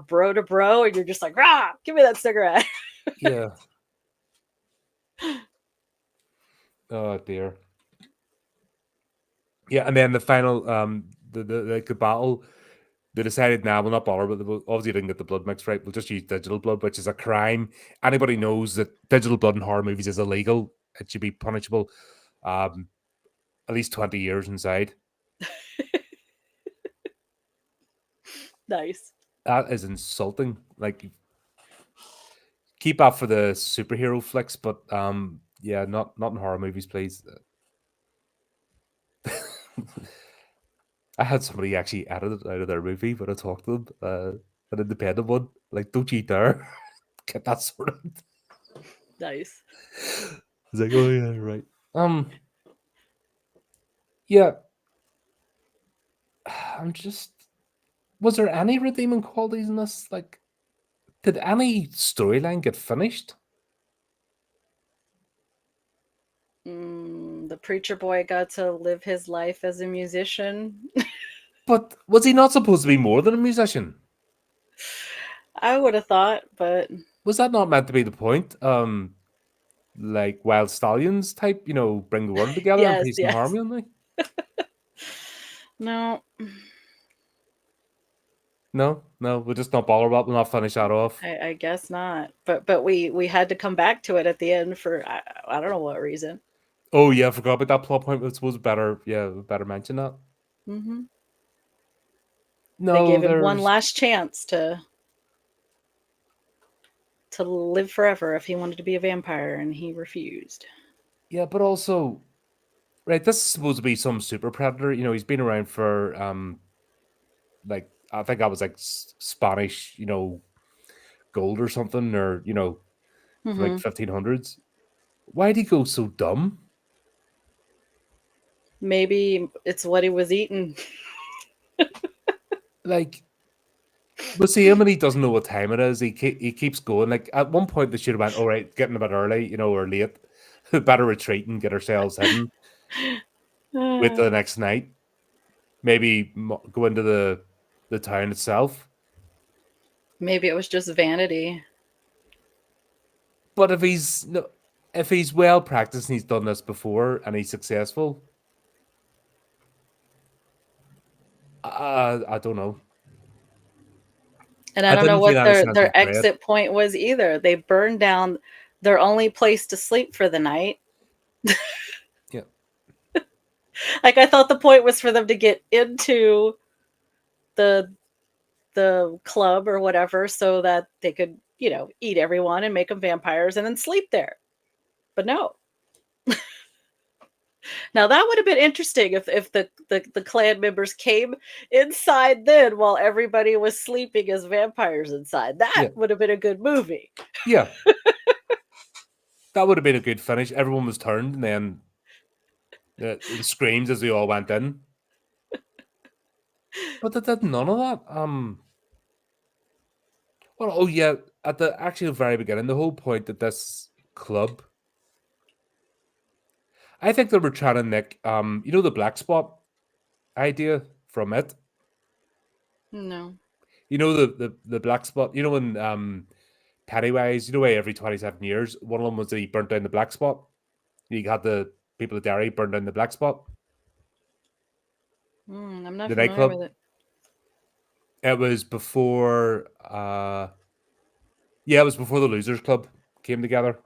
bro to bro, and you're just like, 'Rah! Give me that cigarette.'" Yeah. Oh dear. Yeah, and then the final the battle, they decided, nah, we'll not bother, but obviously didn't get the blood mix right. We'll just use digital blood, which is a crime. Anybody knows that digital blood in horror movies is illegal. It should be punishable. Um, at least 20 years inside. Nice. That is insulting. Like, keep up for the superhero flicks, but yeah, not in horror movies, please. I had somebody actually edit it out of their movie when I talked to them, an independent one. Like, don't you dare get that sorted. Nice. I was like, oh yeah, right. Yeah, I'm just. Was there any redeeming qualities in this? Like, did any storyline get finished? The preacher boy got to live his life as a musician. But was he not supposed to be more than a musician? I would have thought, but Was that not meant to be the point? Like Wild Stallions type, bring the world together in yes, peace and yes. harmony. No, No, no, we'll just not bother about. We'll not finish that off. I guess not. But we had to come back to it at the end for I don't know what reason. Oh yeah, I forgot about that plot point. It was better. Yeah, better mention that. Hmm They No, gave him one there's last chance to live forever if he wanted to be a vampire, and he refused. yeah, but also right. This is supposed to be some super predator. He's been around for like I think I was like Spanish, gold or something, or from like Hmm 1500s. Why'd he go so dumb? Maybe it's what he was eating. Like, but see him and he doesn't know what time it is. He keeps going. Like at one point they should have went, all right, getting a bit early, or late. Better retreat and get ourselves hidden. Wait till the next night. Maybe go into the town itself. Maybe it was just vanity. But if he's well practiced and he's done this before and he's successful, I don't know. And I I don't know didn't feel what any sense their of dread. exit point was either. They burned down their only place to sleep for the night. Yeah, Like I thought the point was for them to get into the the club or whatever so that they could, eat everyone and make them vampires and then sleep there. But no. Now that would have been interesting if the clan members came inside then while everybody was sleeping as vampires inside. That yeah, would have been a good movie. yeah. That would have been a good finish. Everyone was turned, and then the screams as we all went in. But they did none of that. Well, oh yeah, at the actual very beginning, the whole point that this club, I think they were trying to nick, the black spot idea from it. No. The black spot. When Pennywise, why every 27 years, one of them was that he burnt down the black spot. You had the people at Derry burn down the black spot, I'm not the familiar nightclub. with it. It was before, yeah, it was before the Losers Club came together.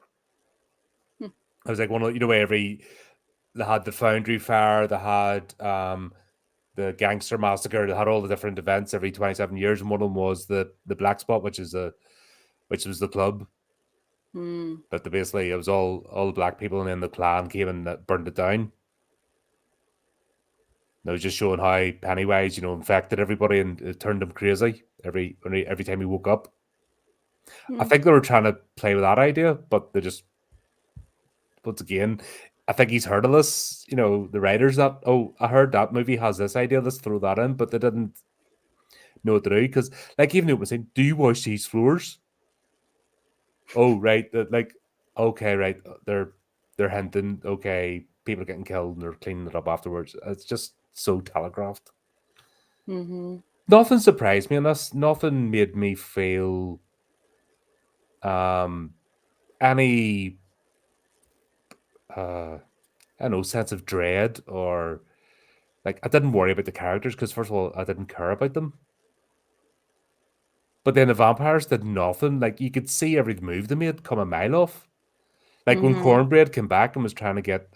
Hmm. It was like one of they had the Foundry Fire, they had the Gangster Massacre, they had all the different events every 27 years, and one of them was the Black Spot, which was the club. Hmm. But basically it was all the black people, and then the clan came and burned it down. That was just showing how Pennywise, infected everybody and it turned them crazy every time he woke up. I Hmm. think they were trying to play with that idea, but they just once again, I think he's heard of this. The writers that I heard that movie has this idea, let's throw that in, but they didn't know what to do because, like, even it was saying, "Do you wash these floors?" Oh, right, like, okay, right, they're hinting, okay, people are getting killed and they're cleaning it up afterwards. It's just so telegraphed. Mm-hmm. Nothing surprised me in this. Nothing made me feel um any I don't know, sense of dread, or like I didn't worry about the characters because first of all, I didn't care about them. But then the vampires did nothing. Like you could see every move they made come a mile off. Like when Mm-hmm. Cornbread came back and was trying to get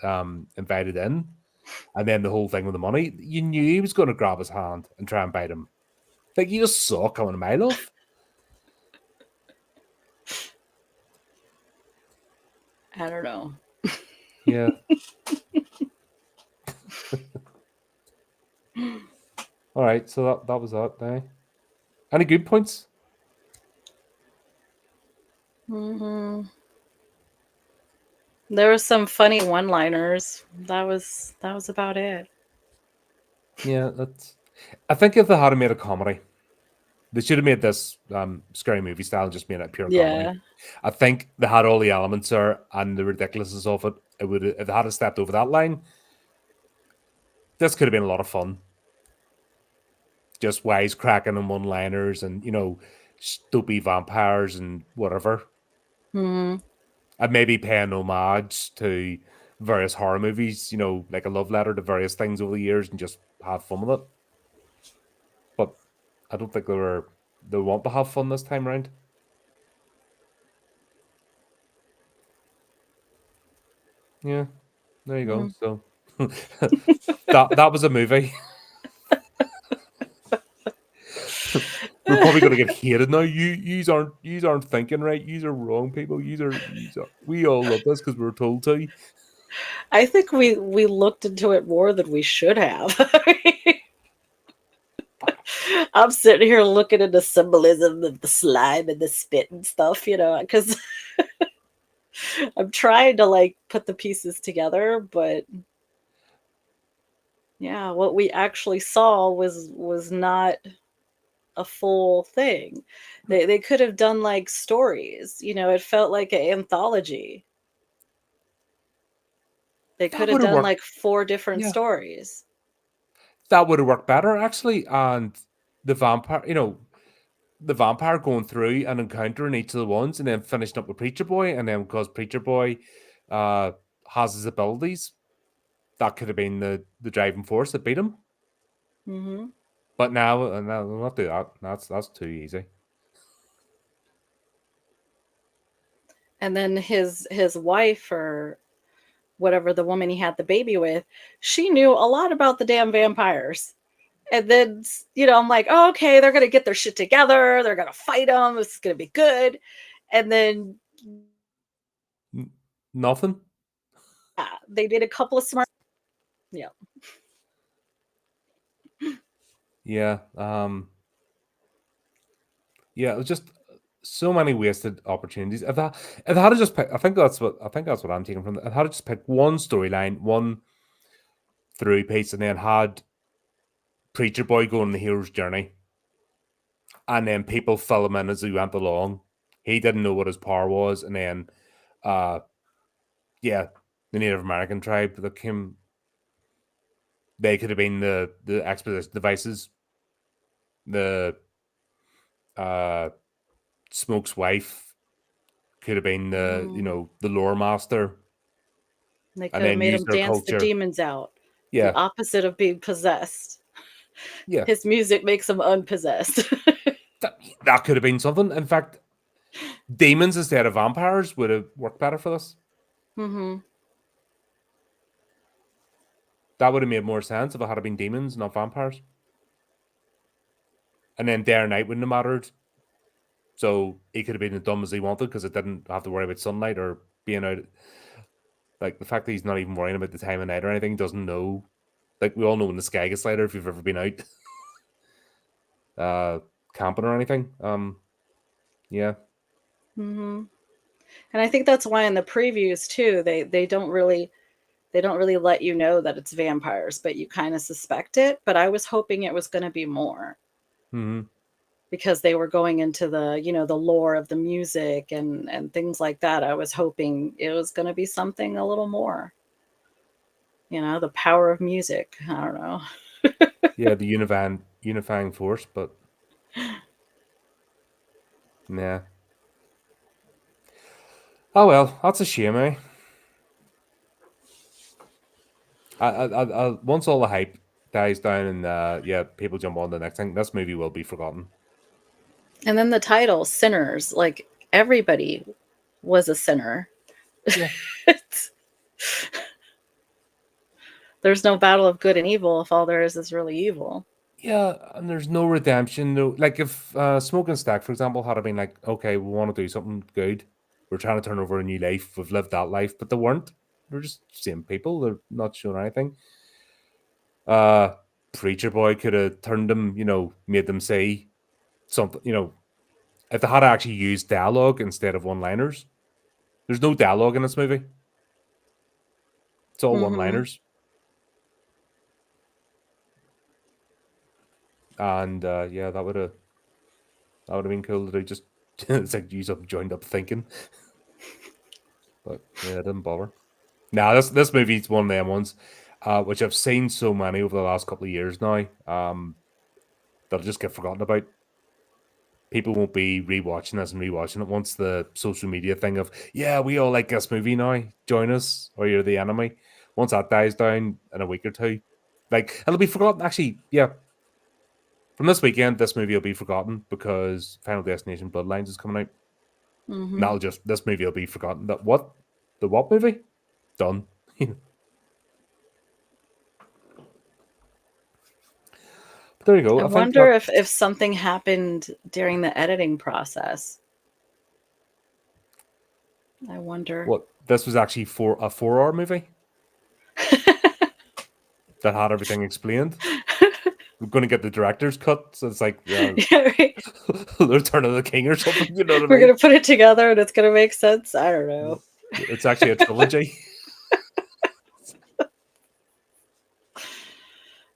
invited in, and then the whole thing with the money, you knew he was going to grab his hand and try and bite him. Like you just saw it coming a mile off. I don't know. Yeah. All right. So that was that. Now, any good points? Mm-hmm. There was some funny one-liners. That was about it. Yeah, that's. I think if they had made a comedy, they should have made this scary movie style and just made it pure comedy. Yeah. I think they had all the elements there and the ridiculousness of it. It would, if they had stepped over that line, this could have been a lot of fun. Just wisecracking and one-liners, and stupid vampires and whatever. Mm-hmm. And maybe paying homage to various horror movies. Like a love letter to various things over the years, and just have fun with it. But I don't think they want to have fun this time around. Yeah, there you go. Mm-hmm. So that was a movie. We're probably gonna get hated now. You aren't thinking right. You are wrong, people. We all love this because we were told to. I think we looked into it more than we should have. I'm sitting here looking at the symbolism of the slime and the spit and stuff, because I'm trying to like put the pieces together, but yeah, what we actually saw was not a full thing. They could have done like stories, it felt like an anthology. They could That have would have done worked. like four different Yeah, stories. that would have worked better actually. And the vampire, the vampire going through and encountering each of the ones, and then finishing up with Preacher Boy, and then because Preacher Boy uh, has his abilities, that could have been the driving force that beat him. Mm-hmm. But now, no, we'll not do that. That's too easy. And then his wife, or whatever, the woman he had the baby with, she knew a lot about the damn vampires. And then, I'm like, oh, okay, they're gonna get their shit together. They're gonna fight them. This is gonna be good. And then Nothing. they did a couple of smart. Yeah. Yeah. Yeah. It was just so many wasted opportunities. If I had to just pick, I think that's what I'm taking from it. If I had to just pick one storyline, one through piece, and then had Preacher Boy going on the hero's journey, and then people fill him in as he went along. He didn't know what his power was, and then, uh, yeah, the Native American tribe that came, they could have been the exposition devices. The uh, Smoke's wife could have been Mm. the lore master, They and could have then made use him their dance the culture. demons out. The Yeah, opposite of being possessed. yeah, His music makes him unpossessed. that could have been something. In fact, demons instead of vampires would have worked better for this. Mm-hmm. That would have made more sense if it had been demons, not vampires. And then day or night wouldn't have mattered. So he could have been as dumb as he wanted because it didn't have to worry about sunlight or being out. Like the fact that he's not even worrying about the time of night or anything, doesn't know. Like we all know when the sky gets lighter if you've ever been out uh camping or anything. Yeah. Mm-hmm. And I think that's why in the previews too, they don't really let you know that it's vampires, but you kind of suspect it. But I was hoping it was going to be more, Mm-hmm. because they were going into the lore of the music and things like that. I was hoping it was going to be something a little more, the power of music. I don't know. Yeah, the unifying force, but nah. Oh well, that's a shame, eh? Once all the hype dies down and yeah, people jump on the next thing, this movie will be forgotten. And then the title, Sinners, like everybody was a sinner. Yeah. There's no battle of good and evil if all there is really evil. Yeah, and there's no redemption. No, like if Smoke and Stack, for example, had been like, okay, we want to do something good. We're trying to turn over a new life. We've lived that life, but they weren't. They're just same people. They're not showing anything. Uh, Preacher Boy could have turned them, made them say something. If they had actually used dialogue instead of one-liners. There's no dialogue in this movie. It's all Mm-hmm. one-liners, and yeah, that would have been cool to do. Just it's like use up joined up thinking, but yeah, it didn't bother. Now this movie's one of them ones, which I've seen so many over the last couple of years now. That'll just get forgotten about. People won't be rewatching this and rewatching it once the social media thing of yeah, we all like this movie now. Join us, or you're the enemy. Once that dies down in a week or two, like it'll be forgotten. Actually, yeah, from this weekend, this movie will be forgotten because Final Destination Bloodlines is coming out. And Mm-hmm. that'll just this movie will be forgotten. That what? The what movie? Done. But there you go. I I think wonder that if something happened during the editing process. I wonder. what this was actually for a 4 hour movie that had everything explained. We're going to get the director's cut, so it's like Yeah, right. the Return of the King or something. You know what I We're mean? gonna put it together and it's gonna make sense. I don't know. It's actually a trilogy.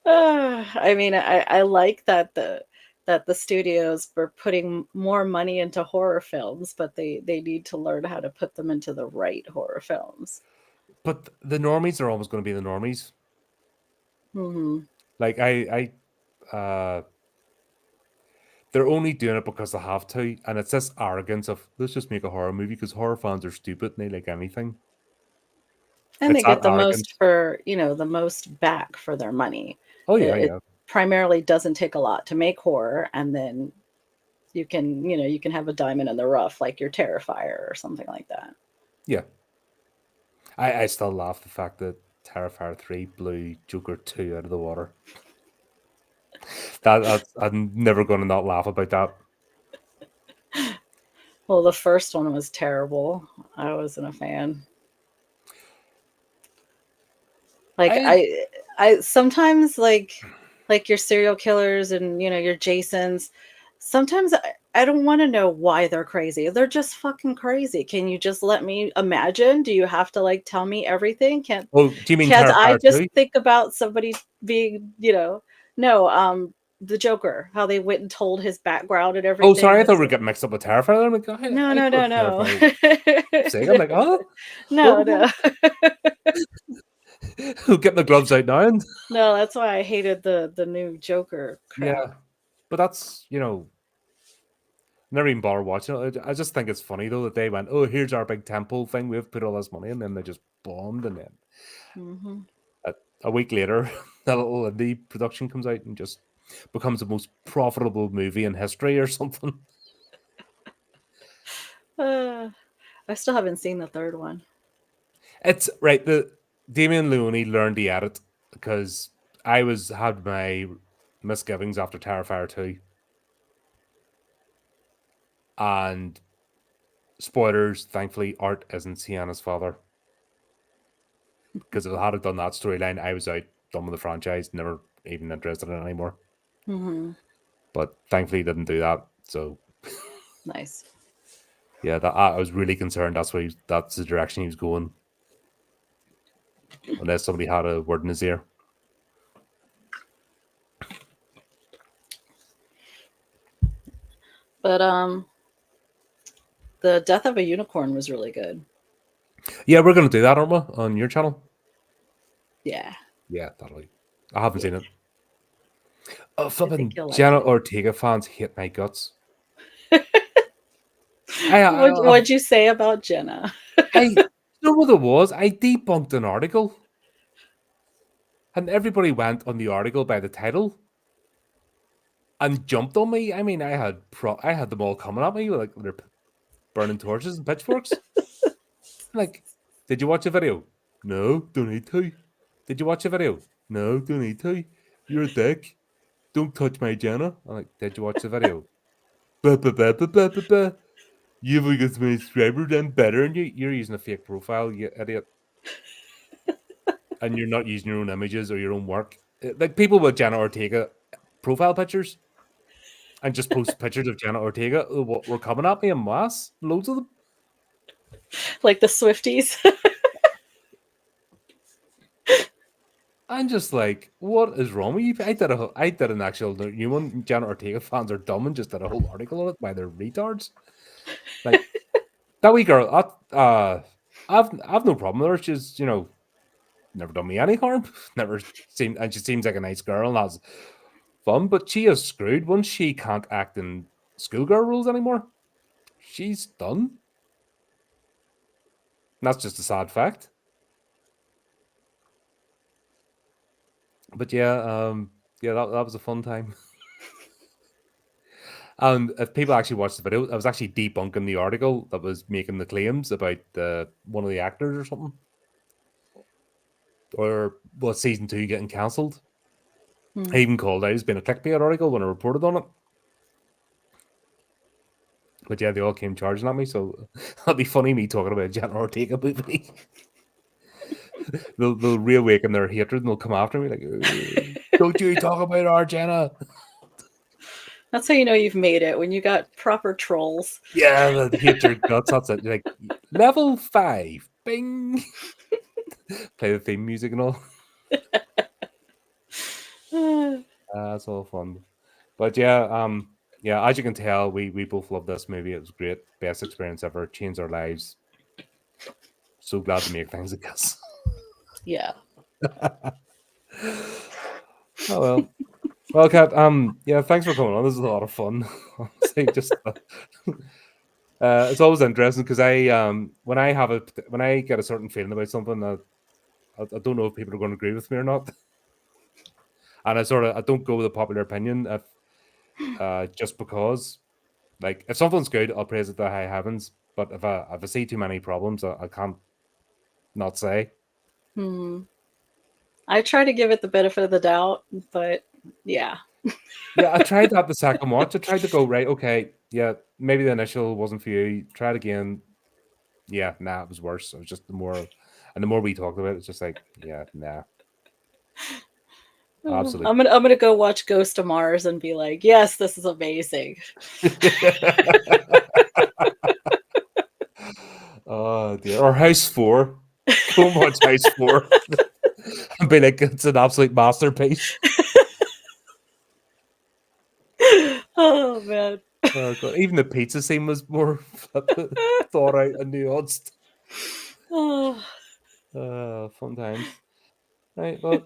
I mean, I like that the studios were putting more money into horror films, but they need to learn how to put them into the right horror films. But the normies are always going to be the normies. Hmm. Like I they're only doing it because they have to, and it's this arrogance of let's just make a horror movie because horror fans are stupid and they like anything. And they It's that get the most arrogance. for, the most back for their money. Oh yeah, It yeah, primarily doesn't take a lot to make horror, and then you can have a diamond in the rough like your Terrifier or something like that. yeah. I still laugh the fact that Terrifier 3 blew Joker 2 out of the water. I'm never going to not laugh about that. Well, the first one was terrible. I wasn't a fan. Like I I sometimes like your serial killers and your Jasons. Sometimes I don't want to know why they're crazy. They're just fucking crazy. Can you just let me imagine? Do you have to like tell me everything? oh, do you mean Can't I Terrifier just 2? think about somebody being, no, the Joker, how they went and told his background and Oh, everything. sorry, I thought That's we were getting mixed up with Terrifier. I'm like, no, I no, thought no, no. Terrifier. Sake, I'm like, oh, No, no. who getting the gloves out now? And No, that's why I hated the new Joker crap. yeah, but that's never even bother watching it. I just think it's funny though that they went, oh, here's our big temple thing. We've put all this money, and then they just bombed, and then Hmm. a week later, a little indie production comes out and just becomes the most profitable movie in history or something. Uh, I still haven't seen the third one. It's right. The Damien Leone learned to edit because I had my misgivings after Terrifier 2, and spoilers. Thankfully, Art isn't Sienna's father because if I had done that storyline, I was out, done with the franchise, never even interested in it anymore. Hmm. But thankfully, he didn't do that. So Nice. yeah, that I was really concerned. That's the direction he was going, unless somebody had a word in his ear. But the Death of a Unicorn was really good. Yeah, we're gonna do that, aren't we, on your channel? Yeah, Yeah, totally. I haven't yeah. seen it. Oh, I think flipping you'll like Jenna it. Ortega fans hate my guts. I, What I, what'd you say about Jenna? you know what it was? I debunked an article, and everybody went on the article by the title and jumped on me. I mean, I had them all coming at me with like their burning torches and pitchforks. Like, did you watch the video? No, don't need to. Did you watch the video? No, don't need to. You're a dick. Don't touch my Jenna. I'm like, did you watch the video? Bah, bah, bah, bah, bah, bah, bah. You've got my subscribers, I'm better than you. You're using a fake profile, you idiot. And you're not using your own images or your own work. Like people with Jenna Ortega profile pictures and just post pictures of Jenna Ortega what were coming at me in mass. Loads of them. Like the Swifties? I'm just like, what is wrong with you? I did an actual new one. Jenna Ortega fans are dumb and just did a whole article on it why they're retards. Like that wee girl, I've no problem with her. She's never done me any harm. Never seemed, and she seems like a nice girl and has fun. But she is screwed once she can't act in schoolgirl roles anymore. She's done. And that's just a sad fact. But yeah, that was a fun time. And if people actually watched the video, I was actually debunking the article that was making the claims about one of the actors or something, or was season 2 getting cancelled. Hmm. I even called out it's been a clickbait article when I reported on it. But yeah, they all came charging at me, so it'll be funny me talking about a Jenna Ortega movie. they'll reawaken their hatred and they'll come after me like, don't you talk about our Jenna. That's how you know you've made it, when you got proper trolls. Yeah, the hate your guts. That's it. Like level 5. Bing. Play the theme music and all. That's all fun. But yeah, as you can tell, we both love this movie. It was great. Best experience ever. Changed our lives. So glad to make things like this. Yeah. Oh well. Well, Kat, yeah, thanks for coming on. This is a lot of fun. Honestly, just it's always interesting because when I have when I get a certain feeling about something that I don't know if people are going to agree with me or not, and I don't go with the popular opinion if just because like if something's good, I'll praise it to high heavens. But if I see too many problems, I can't not say. Hmm. I try to give it the benefit of the doubt, but yeah. Yeah, I tried that the second watch. I tried to go right. Okay, yeah, maybe the initial wasn't for you. Try it again. Yeah, nah, it was worse. It was just the more we talked about it, it's just like, yeah, nah, Oh, absolutely. I'm gonna go watch Ghost of Mars and be like, yes, this is amazing. Oh dear. Or House 4. Go and watch House 4 and be like, it's an absolute masterpiece. Oh man. Oh god. Even the pizza scene was more thought out and nuanced. Oh. Fun times. Right, well,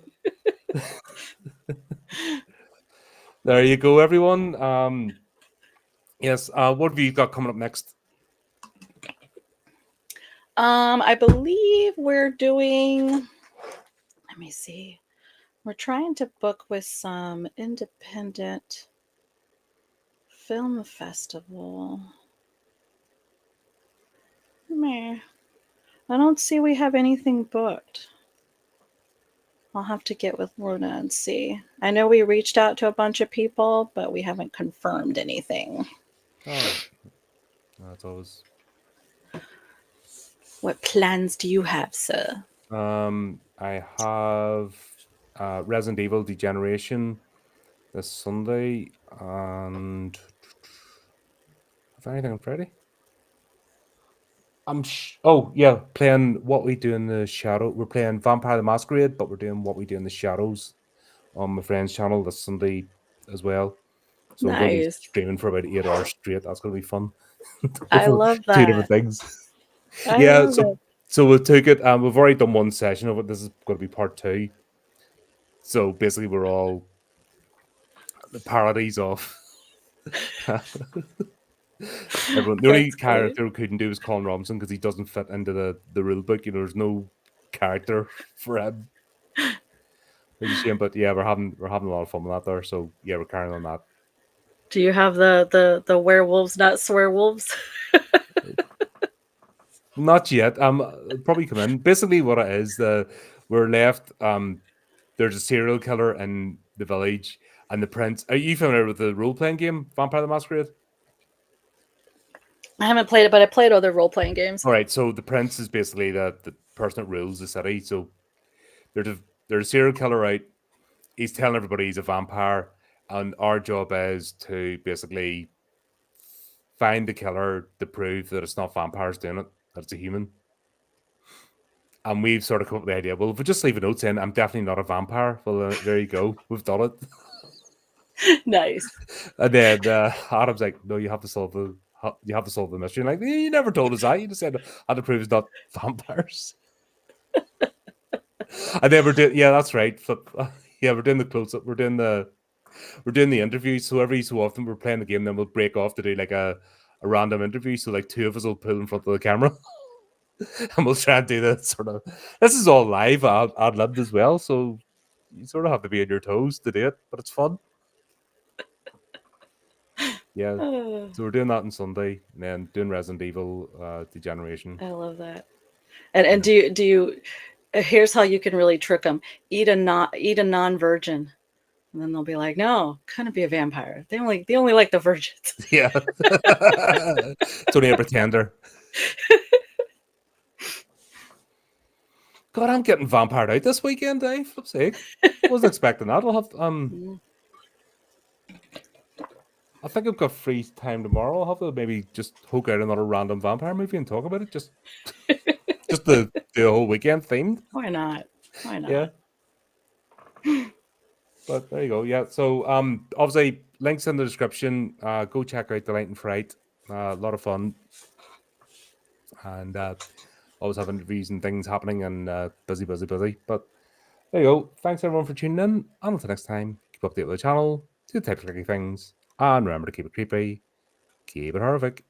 there you go, everyone. Yes, what have you got coming up next? I believe we're doing, let me see. We're trying to book with some independent film festival. Meh. I don't see we have anything booked. I'll have to get with Luna and see. I know we reached out to a bunch of people, but we haven't confirmed anything. All right. That's always. What plans do you have, sir? I have Resident Evil Degeneration this Sunday, and have anything on Friday? Oh yeah, playing What We Do in the Shadow. We're playing Vampire the Masquerade, but we're doing What We Do in the Shadows on my friend's channel this Sunday as well. So I'm going to be Nice. streaming for about 8 hours straight. That's going to be fun. I love Two different that. things. I Yeah. love So it. so we took it. We've already done one session of it. This is going to be part 2. So basically, we're all the parodies of everyone. The only That's great. character we couldn't do was Colin Robinson because he doesn't fit into the rule book. You know, there's no character for him. It's a shame, but yeah, we're having a lot of fun with that there. So yeah, we're carrying on that. Do you have the werewolves, not swearwolves? Not yet. Probably come in. Basically, what it is, we're left. There's a serial killer in the village, and the prince. Are you familiar with the role playing game Vampire the Masquerade? I haven't played it, but I played other role playing games. All right, so the prince is basically the person that rules the city. So there's a there's a serial killer out. He's telling everybody he's a vampire, and our job is to basically find the killer to prove that it's not vampires doing it, that it's a human. And we've sort of come up with the idea. Well, if we just leave a note saying I'm definitely not a vampire, well, there you go. We've done it. Nice. And then Adam's like, "No, you have to solve the mystery." And like, you never told us that. You just said how to prove it's not vampires. And then we're doing, yeah, that's right. Flip, yeah, we're doing the close up. We're doing the interviews. So every so often we're playing the game, then we'll break off to do like a random interview. So like two of us will pull in front of the camera, and we'll try and do this sort of. This is all live, ad libbed as well. So you sort of have to be on your toes to do it, but it's fun. Yeah. Oh, So we're doing that on Sunday, and then doing Resident Evil Degeneration. I love that. And Yeah. do you here's how you can really trick them. Eat a non-virgin. And then they'll be like, "No, couldn't be a vampire. They only like the virgins." Yeah. It's only a pretender. God, I'm getting vampired out this weekend, eh? Flip's sake. Wasn't expecting that. I'll have Mm. I think I've got free time tomorrow. I'll have to maybe just hook out another random vampire movie and talk about it. Just the whole weekend themed. Why not? Why Yeah. not? But there you go. Yeah. So obviously links in the description. Go check out Delight In Fright. A lot of fun. And always have interviews and things happening and busy. But there you go. Thanks everyone for tuning in. And until next time. Keep updated with the channel, do the type of clicky things, and remember to keep it creepy, keep it horrific.